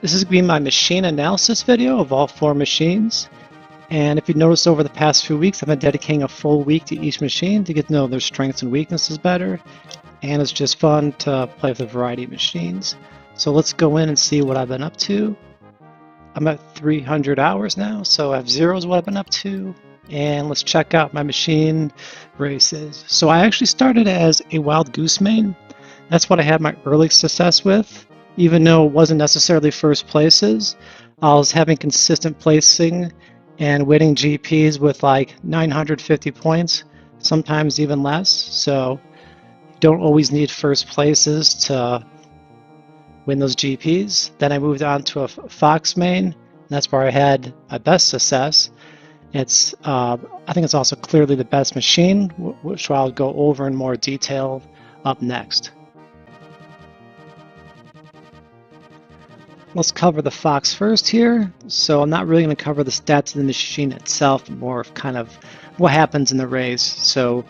This is going to be my machine analysis video of all 4 machines. And if you notice over the past few weeks, I've been dedicating a full week to each machine to get to know their strengths and weaknesses better. And it's just fun to play with a variety of machines. So let's go in and see what I've been up to. I'm at 300 hours now, so I have 0 is what I've been up to. And let's check out my machine races. So I actually started as a Wild Goose main. That's what I had my early success with. Even though it wasn't necessarily first places, I was having consistent placing and winning GPs with like 950 points, sometimes even less. So you don't always need first places to win those GPs. Then I moved on to a Fox main, and that's where I had my best success. It's I think it's also clearly the best machine, which I'll go over in more detail up next. Let's cover the Fox first here. So I'm not really going to cover the stats of the machine itself, more of kind of what happens in the race. So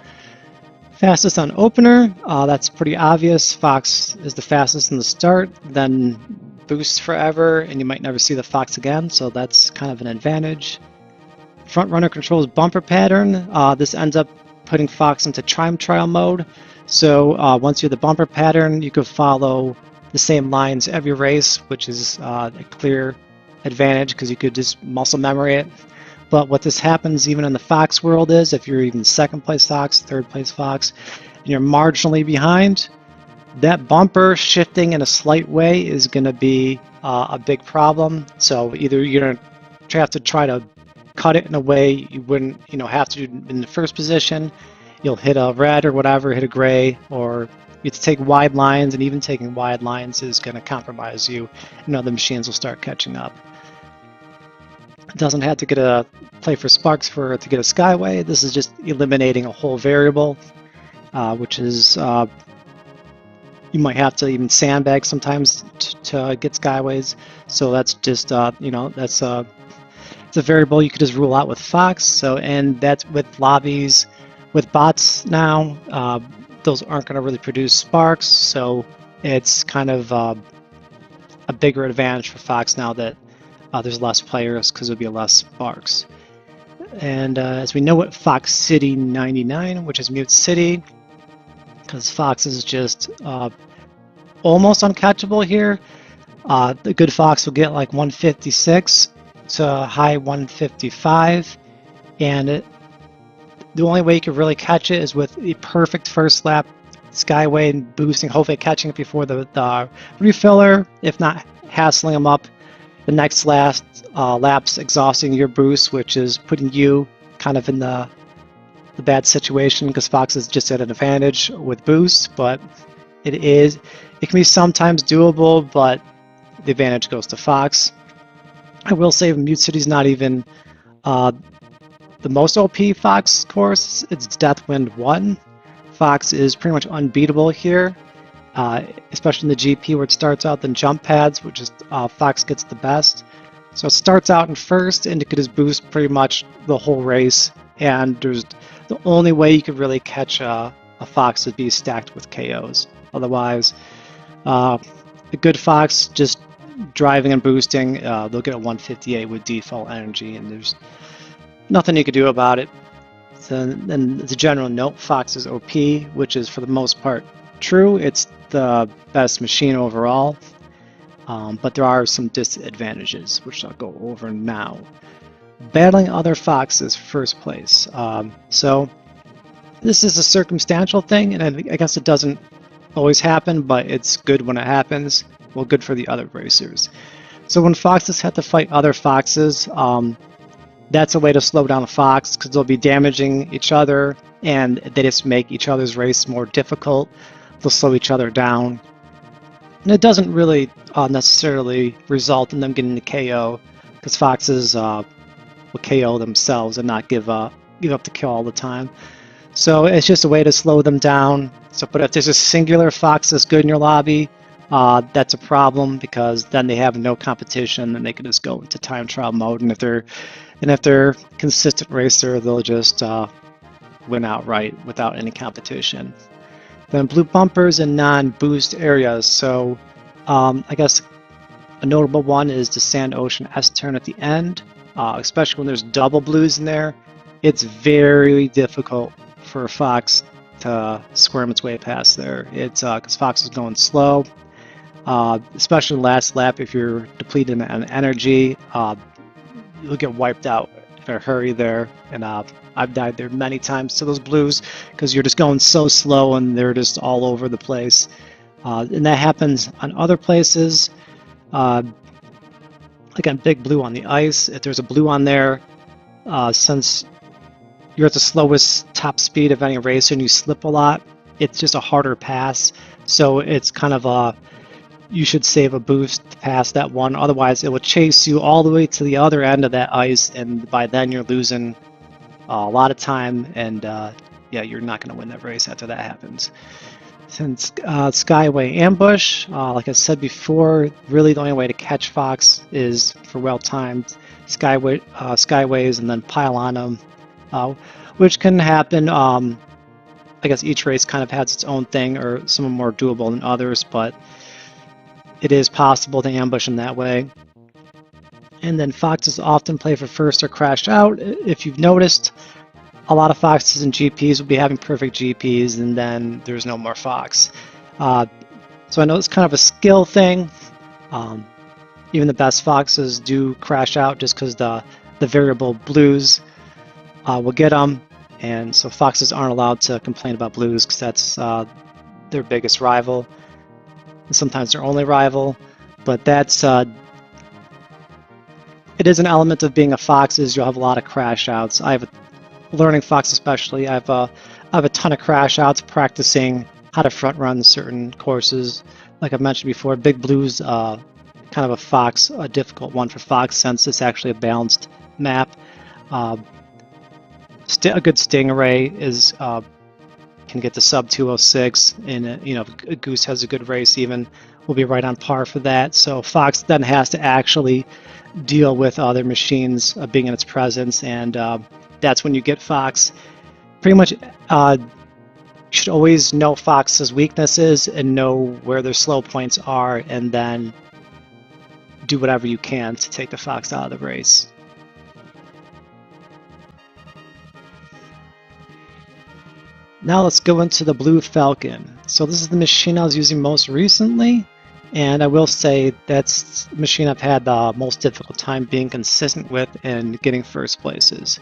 fastest on opener, that's pretty obvious. Fox is the fastest in the start, then boosts forever, and you might never see the Fox again, so that's kind of an advantage. Front runner controls bumper pattern. This ends up putting Fox into time trial mode. So once you have the bumper pattern, you could follow the same lines every race, which is a clear advantage because you could just muscle memory it. But what this happens even in the Fox world is if you're even second place Fox, third place Fox, and you're marginally behind, that bumper shifting in a slight way is going to be a big problem. So either you're going to have to try to cut it in a way you wouldn't have to do in the first position. You'll hit a red or whatever, hit a gray, or you have to take wide lines, and even taking wide lines is going to compromise you. The machines will start catching up. It doesn't have to get a play for sparks to get a skyway. This is just eliminating a whole variable, which is you might have to even sandbag sometimes to get skyways. So that's just it's a variable you could just rule out with Fox. So, and that's with lobbies, with bots now. Those aren't going to really produce sparks, so it's kind of a bigger advantage for Fox now that there's less players because there'll be less sparks. And as we know at Fox City 99, which is Mute City, because Fox is just almost uncatchable here. The good Fox will get like 156 to high 155, and the only way you could really catch it is with a perfect first lap skyway and boosting, hopefully catching it before the refiller, if not hassling them up the next laps, exhausting your boost, which is putting you kind of in the bad situation because Fox is just at an advantage with boost. But it can be sometimes doable, but the advantage goes to Fox. I will say Mute City's not even the most OP Fox course. It's Deathwind 1. Fox is pretty much unbeatable here, especially in the GP where it starts out, then jump pads, which is Fox gets the best. So it starts out in first, and it could just boost pretty much the whole race, and there's the only way you could really catch a Fox would be stacked with KOs. Otherwise, a good Fox just driving and boosting, they'll get a 158 with default energy, and there's nothing you could do about it. So, and as a general note, Fox is OP, which is for the most part true. It's the best machine overall, but there are some disadvantages, which I'll go over now. Battling other Foxes first place. So this is a circumstantial thing, and I guess it doesn't always happen, but it's good when it happens. Well, good for the other racers. So when Foxes have to fight other Foxes, that's a way to slow down a Fox because they'll be damaging each other, and they just make each other's race more difficult. They'll slow each other down, and it doesn't really necessarily result in them getting the KO because Foxes will KO themselves and not give up the kill all the time. So it's just a way to slow them down. So, but if there's a singular Fox that's good in your lobby, that's a problem because then they have no competition and they can just go into time trial mode. And if they're consistent racer, they'll just win outright without any competition. Then blue bumpers and non-boost areas. So I guess A notable one is the Sand Ocean S-turn at the end, especially when there's double blues in there. It's very difficult for a Fox to squirm its way past there. It's because Fox is going slow, especially last lap. If you're depleted on energy, you'll get wiped out in a hurry there. And I've died there many times to those blues because you're just going so slow and they're just all over the place. And that happens on other places. Like on Big Blue on the ice, if there's a blue on there, since you're at the slowest top speed of any racer and you slip a lot, it's just a harder pass. So it's kind of you should save a boost to pass that one. Otherwise, it will chase you all the way to the other end of that ice, and by then you're losing a lot of time, and yeah, you're not going to win that race after that happens. Since Skyway Ambush, like I said before, really the only way to catch Fox is for well-timed Skyways and then pile on them, which can happen. I guess each race kind of has its own thing, or some are more doable than others, but it is possible to ambush them that way. And then Foxes often play for first or crash out. If you've noticed, a lot of Foxes and GPs will be having perfect GPs, and then there's no more Fox. So I know it's kind of a skill thing. Even the best Foxes do crash out just because the variable blues will get them, and so Foxes aren't allowed to complain about blues because that's their biggest rival, and sometimes their only rival. But that's it is an element of being a Fox, is you'll have a lot of crash outs. I have learning Fox especially, I have a ton of crash outs practicing how to front run certain courses. Like I've mentioned before, Big Blue's kind of a Fox, a difficult one for Fox since it's actually a balanced map. A good Stingray is can get to sub 206, and you know, if Goose has a good race, even will be right on par for that. So Fox then has to actually deal with other machines being in its presence, and that's when you get Fox. Pretty much, you should always know Fox's weaknesses and know where their slow points are, and then do whatever you can to take the Fox out of the race. Now let's go into the Blue Falcon. So this is the machine I was using most recently, and I will say that's the machine I've had the most difficult time being consistent with and getting first places.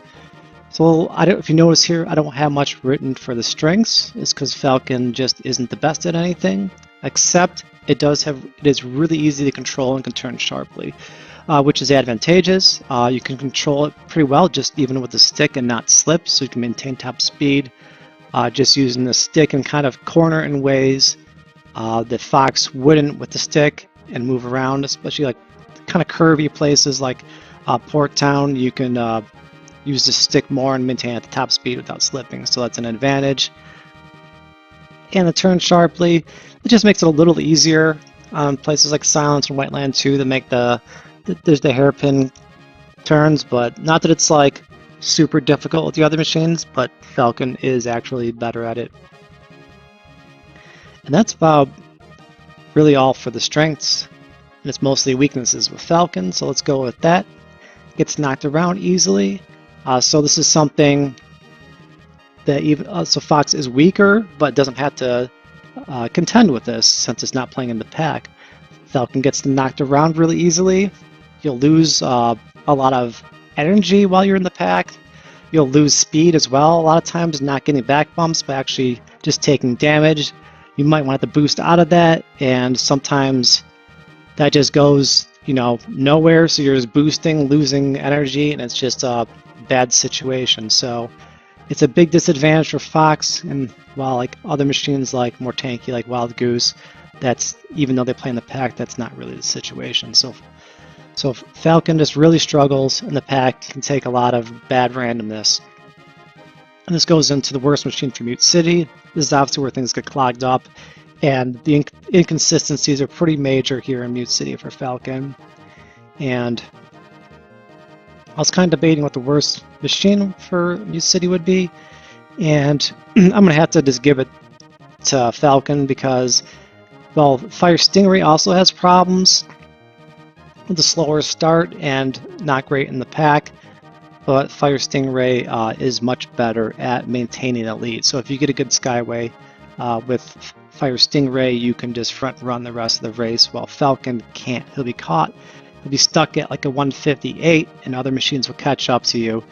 So if you notice here, I don't have much written for the strengths. It's because Falcon just isn't the best at anything, except it is really easy to control and can turn sharply, which is advantageous. You can control it pretty well just even with the stick and not slip, so you can maintain top speed just using the stick and kind of corner in ways that Fox wouldn't with the stick, and move around, especially like kind of curvy places like Port Town. You can use the stick more and maintain at the top speed without slipping, so that's an advantage. And the turn sharply, it just makes it a little easier on places like Silence and Whiteland 2 to make there's the hairpin turns, but not that it's like super difficult with the other machines, but Falcon is actually better at it. And that's about really all for the strengths, and it's mostly weaknesses with Falcon, so let's go with that. Gets knocked around easily. So this is something that even so Fox is weaker, but doesn't have to contend with this since it's not playing in the pack. Falcon gets knocked around really easily. You'll lose a lot of energy while you're in the pack. You'll lose speed as well. A lot of times, not getting back bumps, but actually just taking damage. You might want to boost out of that, and sometimes that just goes, you know, nowhere. So you're just boosting, losing energy, and it's just a bad situation. So it's a big disadvantage for Fox, and while like other machines like more tanky like Wild Goose, that's, even though they play in the pack, that's not really the situation. So Falcon just really struggles in the pack, can take a lot of bad randomness. And this goes into the worst machine for Mute City. This is obviously where things get clogged up, and the inconsistencies are pretty major here in Mute City for Falcon. And I was kind of debating what the worst machine for Mute City would be, and I'm going to have to just give it to Falcon because, well, Fire Stingray also has problems, with a slower start and not great in the pack. But Fire Stingray is much better at maintaining a lead. So if you get a good Skyway with Fire Stingray, you can just front run the rest of the race, while Falcon can't. He'll be caught. He'll be stuck at like a 158, and other machines will catch up to you,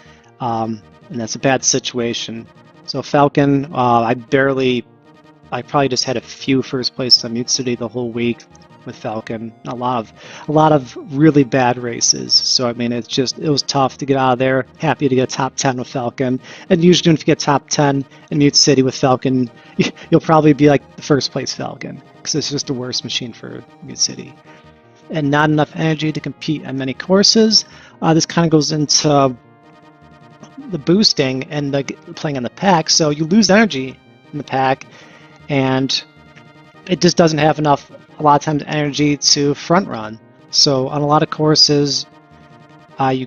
and that's a bad situation. So Falcon, I probably just had a few first place on Mute City the whole week with Falcon. A lot of really bad races. So I mean, it was tough to get out of there. Happy to get top 10 with Falcon. And usually, if you get top 10 in Mute City with Falcon, you'll probably be like the first place Falcon, because it's just the worst machine for Mute City. And not enough energy to compete on many courses. This kind of goes into the boosting and the playing on the pack. So you lose energy in the pack, and it just doesn't have enough, a lot of times, energy to front run. So on a lot of courses, you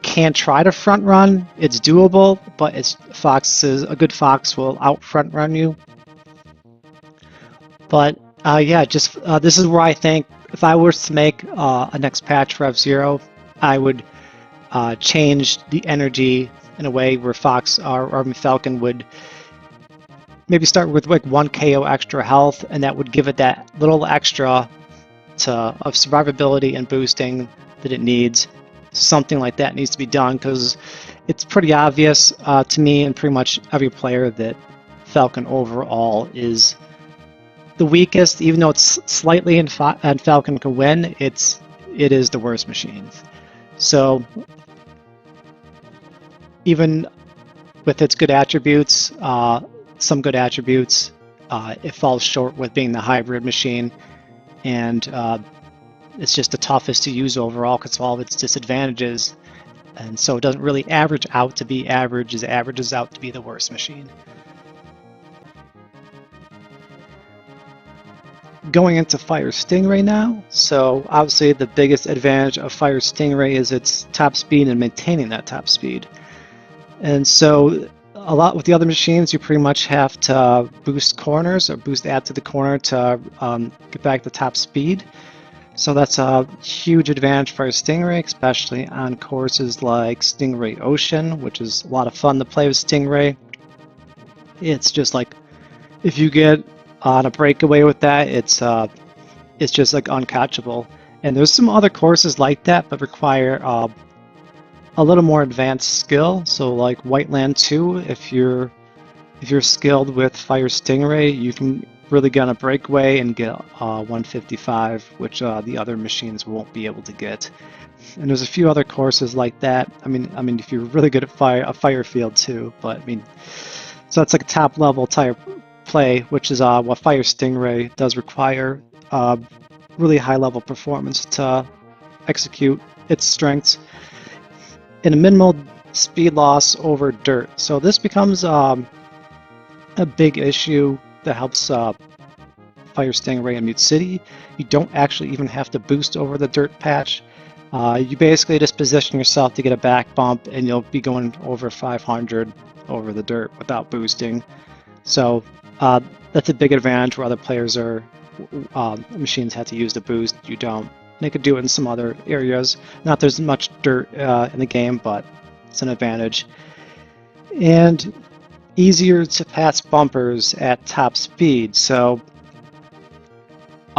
can try to front run. It's doable, but a good fox will out front run you. But yeah, this is where I think if I were to make a next patch for F-Zero, I would change the energy in a way where Fox or Falcon would maybe start with like 1 KO extra health, and that would give it that little extra of survivability and boosting that it needs. Something like that needs to be done, because it's pretty obvious to me and pretty much every player that Falcon overall is the weakest. Even though it's slightly and Falcon can win, it is the worst machine. So even with its good attributes, some good attributes, it falls short with being the hybrid machine, and it's just the toughest to use overall because of all of its disadvantages, and so it doesn't really average out to be average, it averages out to be the worst machine. Going into Fire Stingray now, so obviously the biggest advantage of Fire Stingray is its top speed and maintaining that top speed. And so a lot with the other machines, you pretty much have to boost corners or boost add to the corner to get back the top speed. So that's a huge advantage for Stingray, especially on courses like Stingray Ocean, which is a lot of fun to play with Stingray. It's just like, if you get on a breakaway with that, it's just like uncatchable. And there's some other courses like that, but require a little more advanced skill. So like Whiteland 2, if you're skilled with Fire Stingray, you can really get on a breakaway and get 155, which the other machines won't be able to get. And there's a few other courses like that. I mean, if you're really good at a fire field too, but I mean, so it's like a top level tire play, which is what Fire Stingray does require really high level performance to execute its strengths. In a minimal speed loss over dirt. So this becomes a big issue that helps Fire Stingray in Mute City. You don't actually even have to boost over the dirt patch. You basically just position yourself to get a back bump, and you'll be going over 500 over the dirt without boosting. So that's a big advantage where other players machines have to use the boost. You don't. They could do it in some other areas. Not there's much dirt in the game, but it's an advantage. And easier to pass bumpers at top speed. So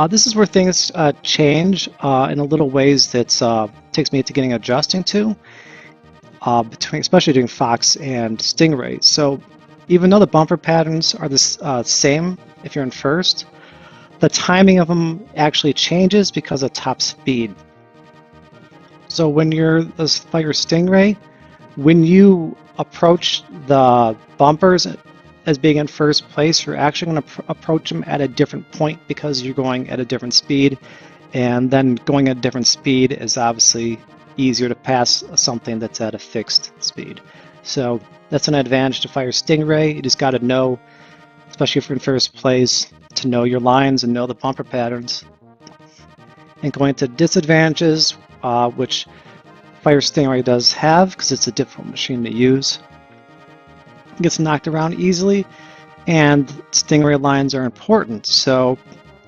this is where things change in a little ways that takes me to getting adjusting to, especially doing Fox and Stingray. So even though the bumper patterns are the same if you're in first, the timing of them actually changes because of top speed. So when you're the Fire Stingray, when you approach the bumpers as being in first place, you're actually going to approach them at a different point because you're going at a different speed, and then going at a different speed is obviously easier to pass something that's at a fixed speed. So that's an advantage to Fire Stingray. You just got to know, especially if you're in first place, to know your lines and know the bumper patterns. And going to disadvantages, which Fire Stingray does have because it's a difficult machine to use. It gets knocked around easily, and Stingray lines are important. So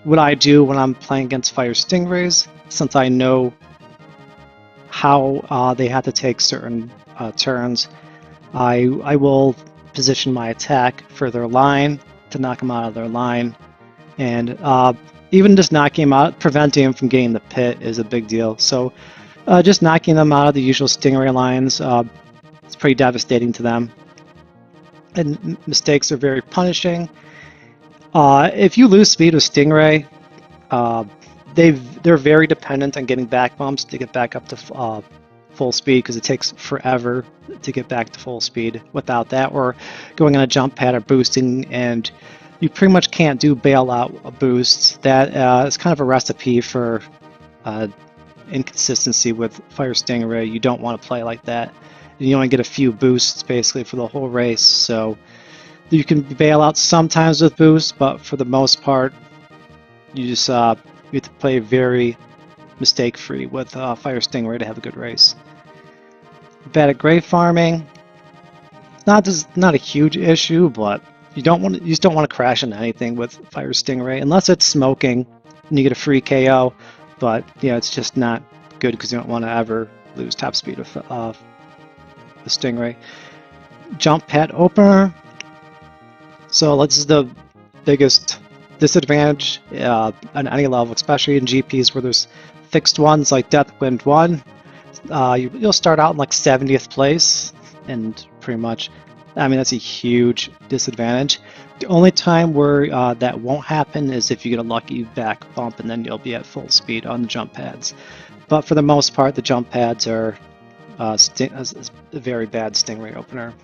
what I do when I'm playing against Fire Stingrays, since I know how they have to take certain turns, I will position my attack for their line to knock them out of their line, and even just knocking them out, preventing them from getting the pit is a big deal. So just knocking them out of the usual Stingray lines, it's pretty devastating to them. And mistakes are very punishing. If you lose speed with Stingray, they're very dependent on getting back bumps to get back up to full speed, because it takes forever to get back to full speed without that, or going on a jump pad or boosting, and you pretty much can't do bailout boosts. That is kind of a recipe for inconsistency with Fire Stingray. You don't want to play like that. You only get a few boosts basically for the whole race, so you can bail out sometimes with boosts, but for the most part, you just you have to play very mistake-free with Fire Stingray to have a good race. Bad at gray farming. Not a huge issue, but you just don't want to crash into anything with Fire Stingray unless it's smoking and you get a free KO. But yeah, it's just not good because you don't want to ever lose top speed with the Stingray. Jump pad opener. So this is the biggest disadvantage on any level, especially in GPs where there's fixed ones like Deathwind 1. You'll start out in like 70th place, and pretty much, I mean, that's a huge disadvantage. The only time where that won't happen is if you get a lucky back bump, and then you'll be at full speed on the jump pads. But for the most part, the jump pads are a very bad Stingray opener.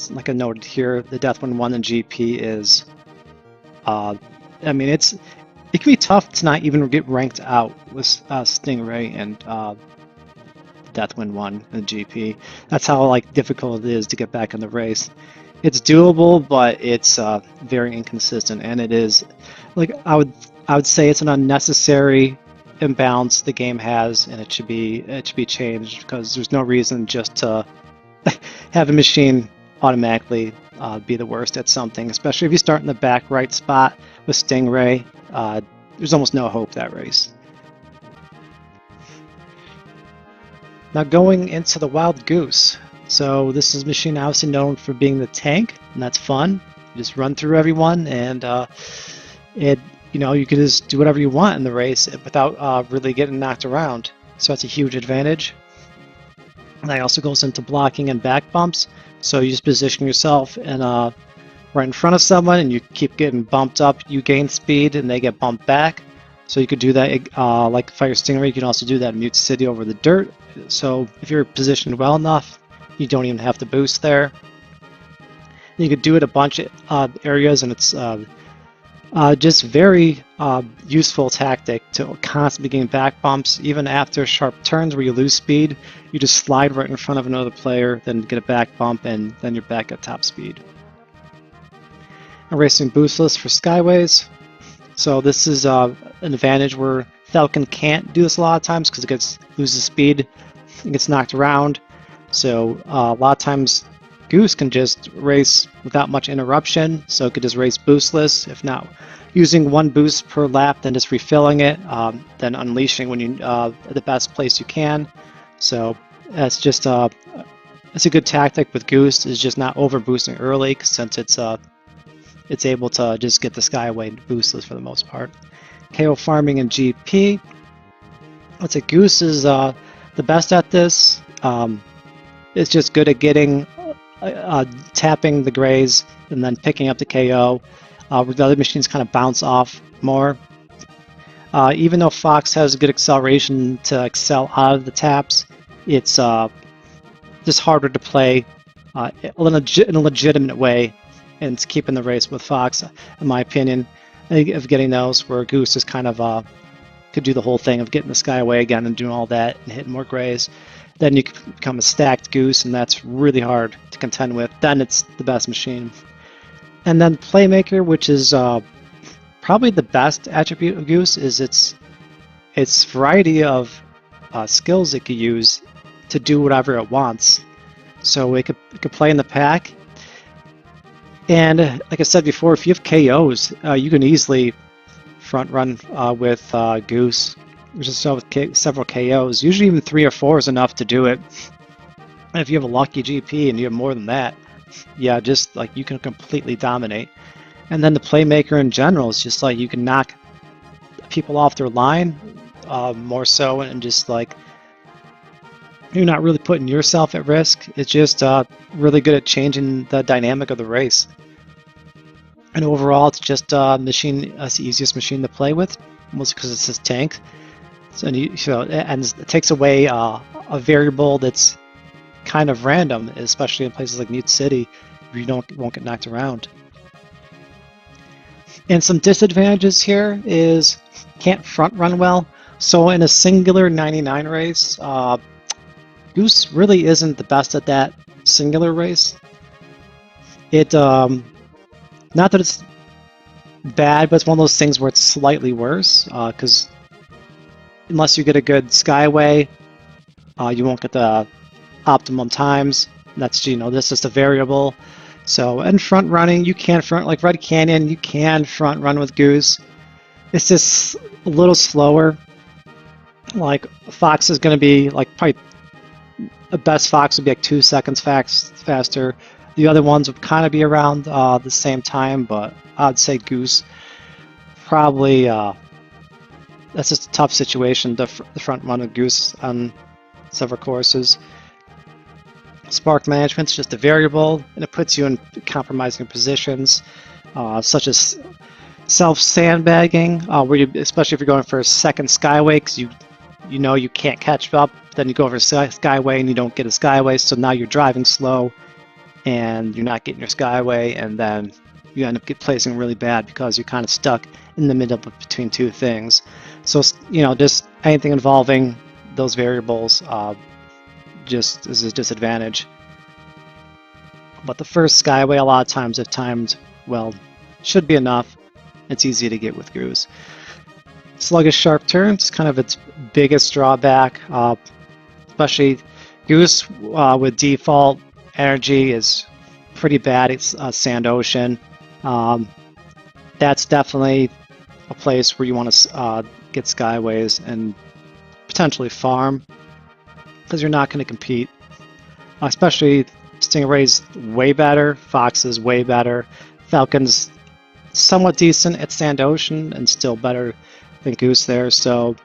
Like I noted here, the Deathwind 1 in GP is, I mean, it can be tough to not even get ranked out with Stingray and Deathwind 1 in GP. That's how like difficult it is to get back in the race. It's doable, but it's very inconsistent, and it is like I would say it's an unnecessary imbalance the game has, and it should be changed, because there's no reason just to have a machine automatically be the worst at something, especially if you start in the back right spot with Stingray. There's almost no hope that race. Now going into the Wild Goose. So this is a machine obviously known for being the tank, and that's fun. You just run through everyone, and you can just do whatever you want in the race without really getting knocked around. So that's a huge advantage. And that also goes into blocking and back bumps. So you just position yourself and right in front of someone, and you keep getting bumped up. You gain speed, and they get bumped back. So you could do that like Fire Stingray. You can also do that in Mute City over the dirt. So if you're positioned well enough, you don't even have to boost there. You could do it a bunch of areas, and it's just very useful tactic to constantly gain back bumps. Even after sharp turns where you lose speed, you just slide right in front of another player, then get a back bump, and then you're back at top speed. Racing boostless for Skyways. So this is an advantage where Falcon can't do this a lot of times because it loses speed and gets knocked around. So a lot of times Goose can just race without much interruption, so it could just race boostless, if not using one boost per lap, then just refilling it, then unleashing when you at the best place you can. So that's just it's a good tactic with Goose, is just not over boosting early, since it's able to just get the Skyway boostless for the most part. KO farming in GP. Let's say Goose is the best at this. It's just good at getting tapping the grays and then picking up the KO. Where the other machines kind of bounce off more. Even though Fox has good acceleration to excel out of the taps, it's just harder to play in a legitimate way and to keep in the race with Fox, in my opinion, of getting those, where Goose is kind of could do the whole thing of getting the Skyway again and doing all that and hitting more grays. Then you can become a stacked Goose, and that's really hard to contend with. Then it's the best machine. And then Playmaker, which is probably the best attribute of Goose, is its variety of skills it could use to do whatever it wants. So it could play in the pack. And like I said before, if you have KOs, you can easily front run with Goose, which is still with several KOs. Usually even 3 or 4 is enough to do it. And if you have a lucky GP and you have more than that, yeah, just like you can completely dominate. And then the playmaker in general is just like you can knock people off their line more so, and just like you're not really putting yourself at risk. It's just really good at changing the dynamic of the race. And overall, it's just machine. It's the easiest machine to play with, mostly because it's this tank. So, and it takes away a variable that's kind of random, especially in places like Mute City, where you won't get knocked around. And some disadvantages here is can't front run well. So in a singular 99 race, Goose really isn't the best at that singular race. It not that it's bad, but it's one of those things where it's slightly worse, because unless you get a good skyway, you won't get the optimum times. That's, this is a variable. So in front running, you can front, like Red Canyon, you can front run with Goose. It's just a little slower. Like Fox is going to be like probably the best Fox would be like 2 seconds faster. The other ones would kind of be around the same time, but I'd say Goose probably. That's just a tough situation. The front run with Goose on several courses. Spark management's just a variable, and it puts you in compromising positions, such as self-sandbagging, where you, especially if you're going for a second skyway, because you know you can't catch up. Then you go over a skyway and you don't get a skyway, so now you're driving slow, and you're not getting your skyway, and then you end up placing really bad because you're kind of stuck in the middle between two things. So just anything involving those variables just is a disadvantage. But the first skyway, a lot of times, if timed well, should be enough. It's easy to get with Goose. Sluggish sharp turns, kind of its biggest drawback. Especially Goose with default energy is pretty bad. It's Sand Ocean. That's definitely a place where you want to get skyways and potentially farm, because you're not going to compete. Especially Stingray's way better, Fox is way better, Falcon's somewhat decent at Sand Ocean and still better than Goose there, so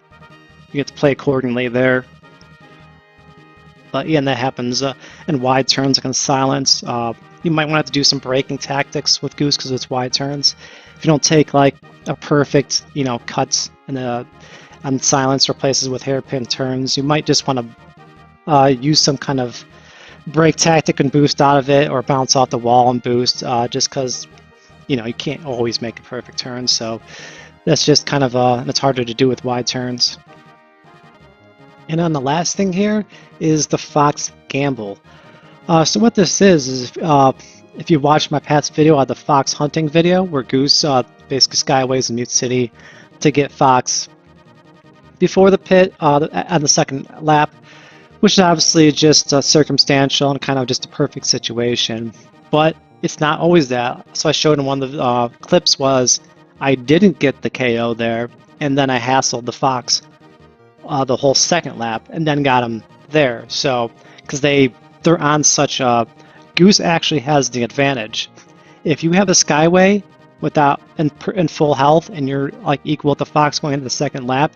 you have to play accordingly there. But yeah, and that happens in wide turns against silence. You might want to have to do some braking tactics with Goose because it's wide turns. If you don't take like a perfect, cuts on silence or places with hairpin turns, you might just want to use some kind of brake tactic and boost out of it, or bounce off the wall and boost, just because you can't always make a perfect turn. So that's just kind of it's harder to do with wide turns. And then the last thing here is the Fox Gamble. So what this is if you watched my past video on the Fox hunting video, where Goose basically skyways in Mute City to get Fox before the pit on the second lap, which is obviously just circumstantial and kind of just a perfect situation. But it's not always that. So I showed in one of the clips was I didn't get the KO there, and then I hassled the Fox the whole second lap and then got him there. So because they're on such a Goose actually has the advantage. If you have a skyway without in full health and you're like equal with the Fox going into the second lap,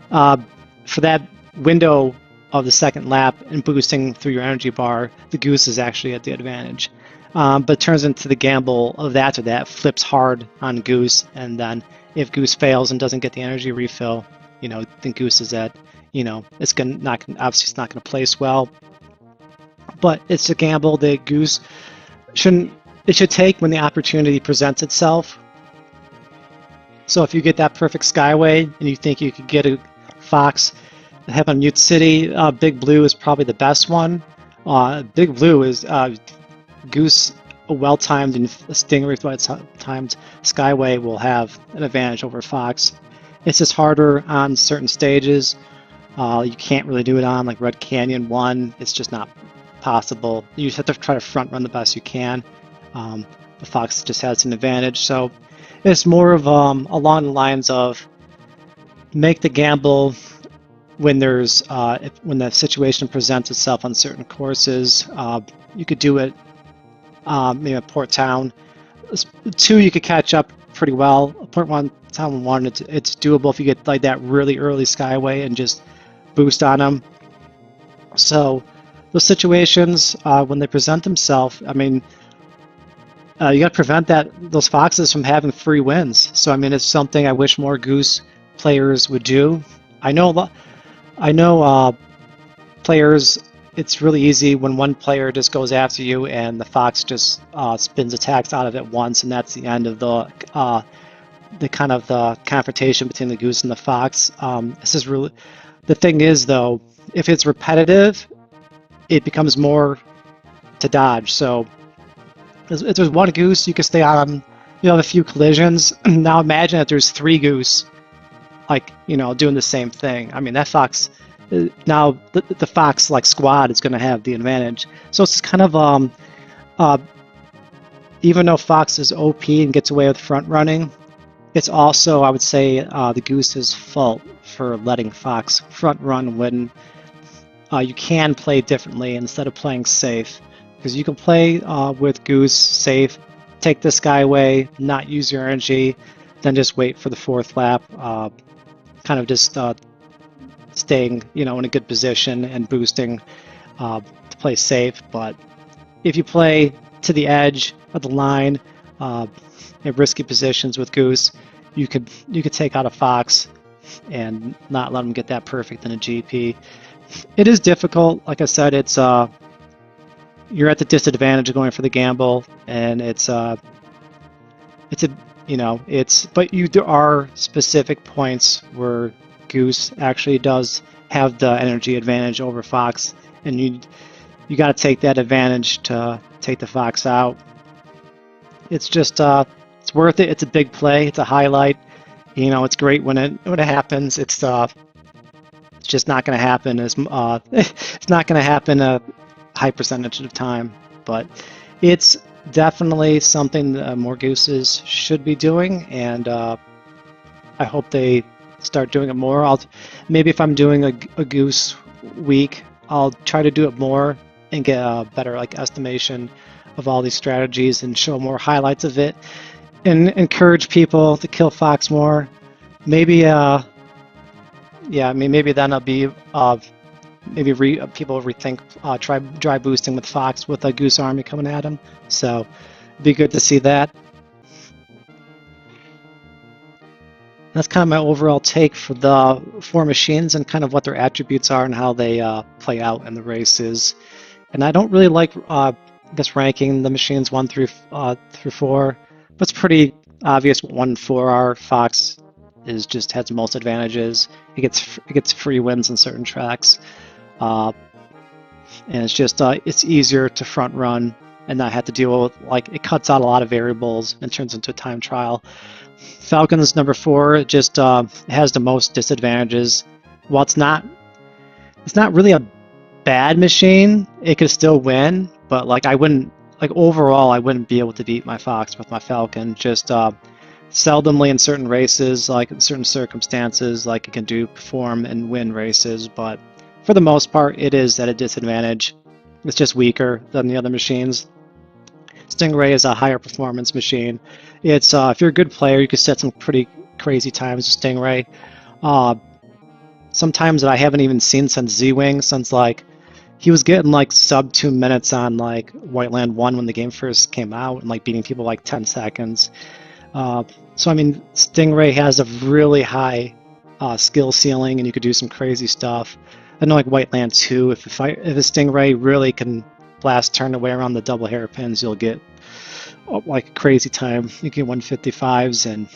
for that window of the second lap and boosting through your energy bar, the Goose is actually at the advantage. But it turns into the gamble of that flips hard on Goose, and then if Goose fails and doesn't get the energy refill, then Goose is at, it's obviously it's not going to place well. But it's a gamble that Goose should take when the opportunity presents itself. So if you get that perfect skyway and you think you could get a Fox have on Mute City, Big Blue is probably the best one. Big Blue is Goose, a well-timed and Stingray timed skyway will have an advantage over Fox. It's just harder on certain stages. You can't really do it on like Red Canyon 1. It's just not possible. You just have to try to front run the best you can. The Fox just has an advantage. So It's more of along the lines of make the gamble when there's when the situation presents itself on certain courses. You could do it maybe at Port Town. 2, you could catch up pretty well. Port Town 1, it's doable if you get like that really early Skyway and just boost on them. So those situations when they present themselves, I mean, you got to prevent those foxes from having free wins. So I mean, it's something I wish more Goose players would do. I know players. It's really easy when one player just goes after you and the fox just spins attacks out of it once, and that's the end of the kind of the confrontation between the Goose and the fox. This is really the thing is though, if it's repetitive, it becomes more to dodge. So if there's one Goose, you can stay on, you have a few collisions. Now imagine if there's 3 Goose, like, you know, doing the same thing. I mean, that fox, now the fox like squad is going to have the advantage. So it's kind of even though fox is OP and gets away with front running, it's also, I would say, the Goose's fault for letting fox front run when you can play differently instead of playing safe. Because you can play with Goose safe, take the Skyway, not use your energy, then just wait for the 4th lap, kind of just staying, you know, in a good position and boosting to play safe. But if you play to the edge of the line in risky positions with Goose, you could take out a fox and not let them get that perfect in a GP. It is difficult. Like I said, it's you're at the disadvantage of going for the gamble, and but there are specific points where Goose actually does have the energy advantage over fox, and you got to take that advantage to take the fox out. It's just it's worth it. It's a big play. It's a highlight. You know, it's great when it happens. It's just not going to happen it's not going to happen a high percentage of the time, but it's definitely something that more Gooses should be doing, and I hope they start doing it more. Maybe if I'm doing a Goose week, I'll try to do it more and get a better like estimation of all these strategies and show more highlights of it and encourage people to kill fox more. Maybe yeah, I mean, maybe then I'll be people rethink try dry boosting with fox with a Goose army coming at them. So it'd be good to see that. That's kind of my overall take for the 4 machines and kind of what their attributes are and how they play out in the races. And I don't really like ranking the machines 1 through 4, but it's pretty obvious what 1 and 4 are. Fox has the most advantages. It gets free wins on certain tracks, and it's just it's easier to front run and not have to deal with, like, it cuts out a lot of variables and turns into a time trial. Falcon's number 4 just has the most disadvantages. While it's not really a bad machine, it could still win, but like overall I wouldn't be able to beat my Fox with my Falcon. Just seldomly in certain races, like in certain circumstances, like it can perform and win races, but for the most part it is at a disadvantage. It's just weaker than the other machines. Stingray is a higher performance machine. It's if you're a good player, you can set some pretty crazy times with Stingray. Sometimes that I haven't even seen since Z-Wing, since like he was getting like sub 2 minutes on like Whiteland 1 when the game first came out, and like beating people like 10 seconds. So I mean, Stingray has a really high skill ceiling, and you could do some crazy stuff. I know like Whiteland 2, if a Stingray really can blast turn away around the double hairpins, you'll get like a crazy time. You get 155s, and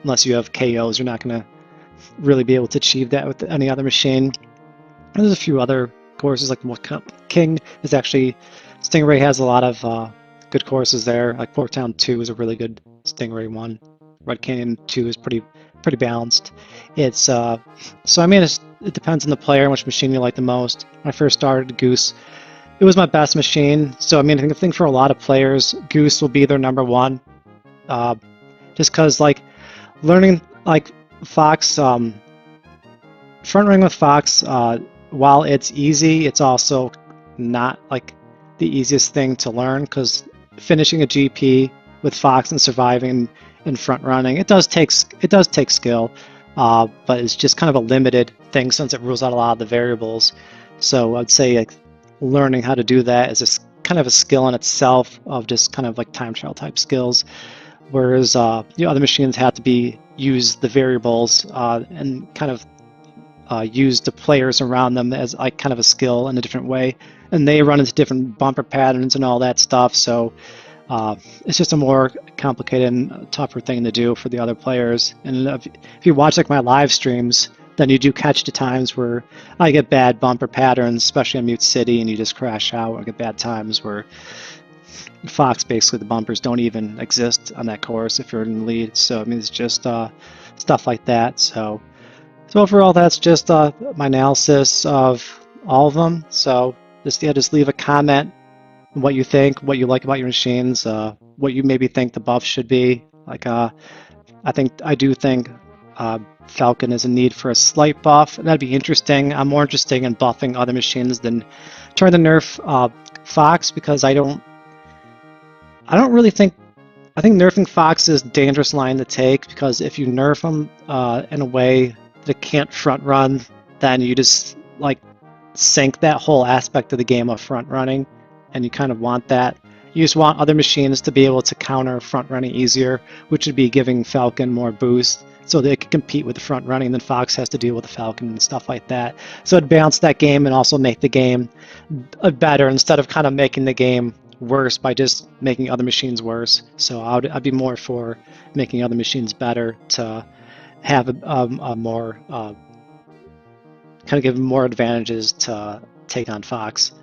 unless you have KOs, you're not going to really be able to achieve that with any other machine. And there's a few other courses, like King is actually, Stingray has a lot of good courses there. Like Porktown 2 is a really good Stingray one. Red Canyon 2 is pretty balanced. It's so I mean, it depends on the player and which machine you like the most. When I first started Goose, it was my best machine. So I mean, I think for a lot of players, Goose will be their number 1. just because like learning like Fox, front running with Fox, while it's easy, it's also not like the easiest thing to learn because finishing a GP with Fox and surviving in front running, it does take skill, but it's just kind of a limited thing since it rules out a lot of the variables. So I'd say like learning how to do that is kind of a skill in itself of just kind of like time trial type skills. Whereas other machines have to use the variables and kind of use the players around them as like kind of a skill in a different way, and they run into different bumper patterns and all that stuff. So it's just a more complicated and tougher thing to do for the other players. And if you watch like my live streams, then you do catch the times where I get bad bumper patterns, especially on Mute City, and you just crash out, or get bad times where Fox, basically the bumpers don't even exist on that course if you're in the lead. So I mean, it's just stuff like that. So overall, that's just my analysis of all of them. So just leave a comment on what you think, what you like about your machines, what you maybe think the buffs should be. Like I do think Falcon is in need for a slight buff. That'd be interesting. I'm more interested in buffing other machines than trying to nerf Fox, because I don't really think. I think nerfing Fox is a dangerous line to take, because if you nerf him in a way that can't front run, then you just like sink that whole aspect of the game of front running, and you kind of want that. You just want other machines to be able to counter front running easier, which would be giving Falcon more boost so they can compete with the front running, and then Fox has to deal with the Falcon and stuff like that. So it'd balance that game and also make the game better, instead of kind of making the game worse by just making other machines worse. So I'd be more for making other machines better to have a more kind of give more advantages to take on Fox.